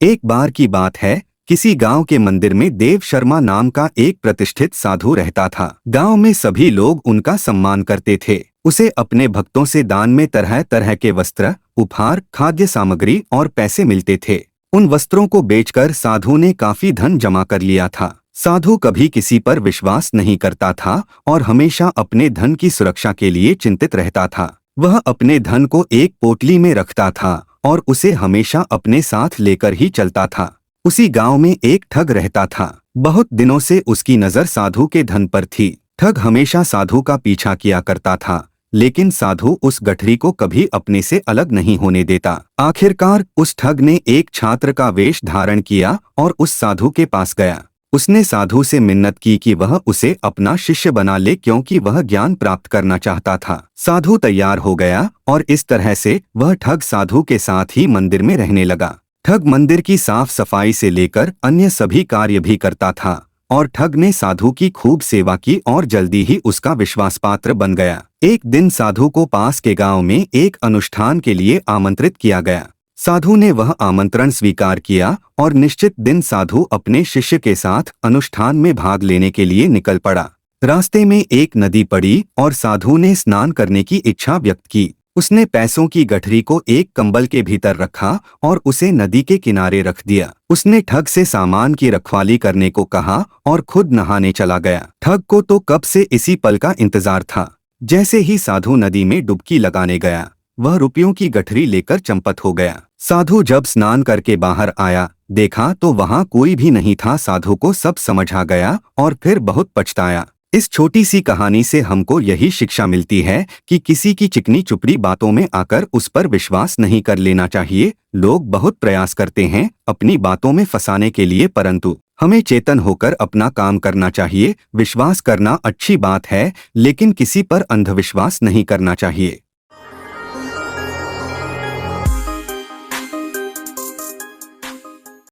एक बार की बात है, किसी गांव के मंदिर में देव शर्मा नाम का एक प्रतिष्ठित साधु रहता था। गांव में सभी लोग उनका सम्मान करते थे। उसे अपने भक्तों से दान में तरह तरह के वस्त्र, उपहार, खाद्य सामग्री और पैसे मिलते थे। उन वस्त्रों को बेचकर साधु ने काफी धन जमा कर लिया था। साधु कभी किसी पर विश्वास नहीं करता था और हमेशा अपने धन की सुरक्षा के लिए चिंतित रहता था। वह अपने धन को एक पोटली में रखता था और उसे हमेशा अपने साथ लेकर ही चलता था। उसी गांव में एक ठग रहता था। बहुत दिनों से उसकी नजर साधु के धन पर थी। ठग हमेशा साधु का पीछा किया करता था, लेकिन साधु उस गठरी को कभी अपने से अलग नहीं होने देता। आखिरकार उस ठग ने एक छात्र का वेश धारण किया और उस साधु के पास गया। उसने साधु से मिन्नत की कि वह उसे अपना शिष्य बना ले, क्योंकि वह ज्ञान प्राप्त करना चाहता था। साधु तैयार हो गया और इस तरह से वह ठग साधु के साथ ही मंदिर में रहने लगा। ठग मंदिर की साफ सफाई से लेकर अन्य सभी कार्य भी करता था और ठग ने साधु की खूब सेवा की और जल्दी ही उसका विश्वास पात्र बन गया। एक दिन साधु को पास के गांव में एक अनुष्ठान के लिए आमंत्रित किया गया। साधु ने वह आमंत्रण स्वीकार किया और निश्चित दिन साधु अपने शिष्य के साथ अनुष्ठान में भाग लेने के लिए निकल पड़ा। रास्ते में एक नदी पड़ी और साधु ने स्नान करने की इच्छा व्यक्त की। उसने पैसों की गठरी को एक कंबल के भीतर रखा और उसे नदी के किनारे रख दिया। उसने ठग से सामान की रखवाली करने को कहा और खुद नहाने चला गया। ठग को तो कब से इसी पल का इंतजार था। जैसे ही साधु नदी में डुबकी लगाने गया, वह रुपयों की गठरी लेकर चंपत हो गया। साधु जब स्नान करके बाहर आया, देखा तो वहां कोई भी नहीं था। साधु को सब समझ आ गया और फिर बहुत पछताया। इस छोटी सी कहानी से हमको यही शिक्षा मिलती है कि किसी की चिकनी चुपड़ी बातों में आकर उस पर विश्वास नहीं कर लेना चाहिए। लोग बहुत प्रयास करते हैं अपनी बातों में फंसाने के लिए, परंतु हमें चेतन होकर अपना काम करना चाहिए। विश्वास करना अच्छी बात है, लेकिन किसी पर अंधविश्वास नहीं करना चाहिए।